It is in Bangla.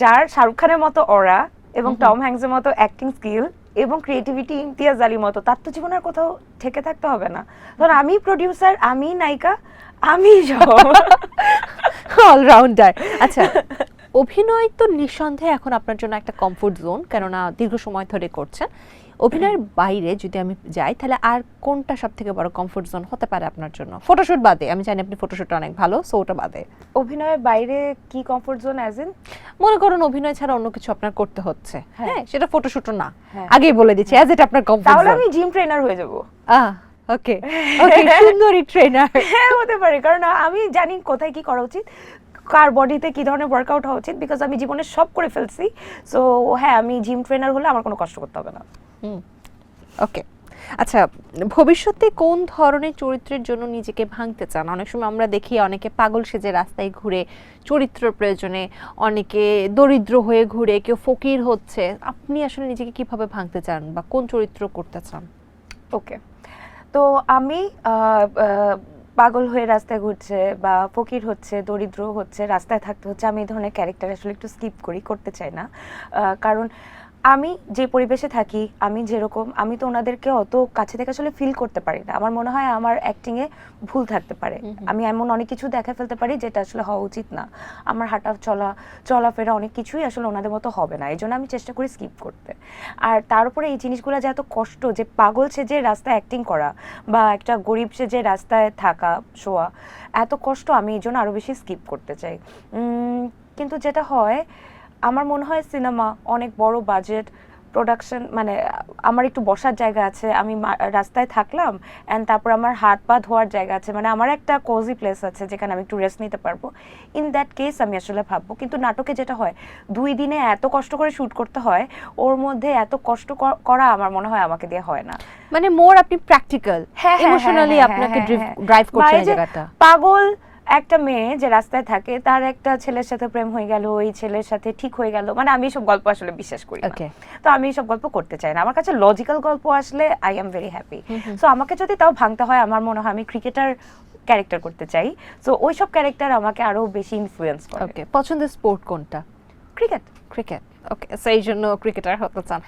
যার শাহরুখ খানের মতো অরা এবং টম হ্যাঙ্কসের মতো অ্যাক্টিং স্কিল এবং ক্রিয়েটিভিটি ইমতিয়াজ আলীর মতো, তার তো জীবনের কোথাও থেকে থাকতে হবে না। ধর আমি প্রডিউসার, আমি নায়িকা, আমি অলরাউন্ডার। আচ্ছা, অভিনয় তো নিঃসন্দেহে এখন আপনার জন্য একটা কমফোর্ট জোন, কেননা দীর্ঘ সময় ধরে করছেন। অভিনয়ের বাইরে যদি আমি যাই, তাহলে আর কোনটা সব থেকে বড় কমফোর্ট জোন হতে পারে আপনার জন্য? ফটোশুট বাদে, আমি জানি আপনি ফটোশুটটা অনেক ভালো, সো ওটা বাদে। অভিনয়ের বাইরে কি কমফোর্ট জোন? অ্যাজ ইন মনে করুন অভিনয় ছাড়া অন্য কিছু আপনার করতে হচ্ছে, হ্যাঁ, সেটা ফটোশুটও না, হ্যাঁ। আগেই বলে দিচ্ছি, অ্যাজ এটা আপনার কমফোর্ট তাহলে জোন। আমি জিম ট্রেনার হয়ে যাব। ওকে ওকে, সুন্দরী ট্রেনার। হ্যাঁ, হতে পারে, কারণ আমি জানি কোথায় কি করা উচিত, কার বডিতে কি ধরনের ওয়ার্কআউট হওয়া উচিত, বিকজ আমি জীবনে সব করে ফেলছি। সো হ্যাঁ, আমি জিম ট্রেনার হলে আমার কোনো কষ্ট করতে হবে না। ওকে, আচ্ছা, ভবিষ্যতে কোন ধরনের চরিত্রের জন্য নিজেকে ভাঙতে চান? অনেক সময় আমরা দেখি অনেকে পাগল সেজে রাস্তায় ঘুরে চরিত্র প্রয়োজনে, অনেকে দরিদ্র হয়ে ঘুরে, কেউ ফকির হচ্ছে। আপনি আসলে নিজেকে কিভাবে ভাঙতে চান বা কোন চরিত্র করতে চান? ওকে, তো আমি পাগল হয়ে রাস্তায় ঘুরছে বা ফকির হচ্ছে, দরিদ্র হচ্ছে, রাস্তায় থাকতে হচ্ছে, আমি এই ধরনের ক্যারেক্টার আসলে একটু স্কিপ করতে চাই না। কারণ আমি যে পরিবেশে থাকি, আমি যেরকম, আমি তো ওনাদেরকে অত কাছে থেকে আসলে ফিল করতে পারি না। আমার মনে হয় আমার অ্যাক্টিংয়ে ভুল থাকতে পারে, আমি এমন অনেক কিছু দেখা ফেলতে পারি যেটা আসলে হওয়া উচিত না। আমার হাঁটা চলাফেরা অনেক কিছুই আসলে ওনাদের মতো হবে না, এই জন্য আমি চেষ্টা করি স্কিপ করতে। আর তার উপরে এই জিনিসগুলো যে এত কষ্ট, যে পাগল সেজে রাস্তায় অ্যাক্টিং করা বা একটা গরিব সেজে রাস্তায় থাকা, শোয়া, এত কষ্ট, আমি এই জন্য আরও বেশি স্কিপ করতে চাই। কিন্তু যেটা হয়, আমার মনে হয় সিনেমা অনেক বড় বাজেট প্রোডাকশন, মানে আমার একটু বসার জায়গা আছে, আমি রাস্তায় থাকলাম অ্যান্ড তারপর আমার হাত পা ধোয়ার জায়গা আছে, মানে আমার একটা কোজি প্লেস আছে যেখানে আমি একটু রেস্ট নিতে পারবো। ইন দ্যাট কেস আমি আসলে ভাববো। কিন্তু নাটকে যেটা হয়, 2 দিনে এত কষ্ট করে শ্যুট করতে হয়, ওর মধ্যে এত কষ্ট করা আমার মনে হয় আমাকে দিয়ে হয় না। মানে মোর আপনি প্র্যাকটিক্যাল, ইমোশনালি আপনাকে ড্রাইভ করছে এই জায়গাটা। পাগল একটা মেয়ে যে রাস্তায় থাকে, তার একটা ছেলের সাথে প্রেম হয়ে গেল, ওই ছেলের সাথে ঠিক হয়ে গেল, মানে আমি সব গল্প আসলে বিশ্বাস করি না। তো আমি সব গল্প করতে চাই না, আমার কাছে লজিক্যাল গল্প আসলে I am very happy. So আমাকে যদি তাও ভাঙতে হয়, আমার মনে হয় আমি ক্রিকেটার ক্যারেক্টার করতে চাই। সো ওই সব ক্যারেক্টার আমাকে আরো বেশি ইনফ্লুয়েন্স করে। ওকে, পছন্দের স্পোর্ট কোনটা? ক্রিকেট। ক্রিকেট, ওকে, সেই জন্য ক্রিকেটার হতে চান।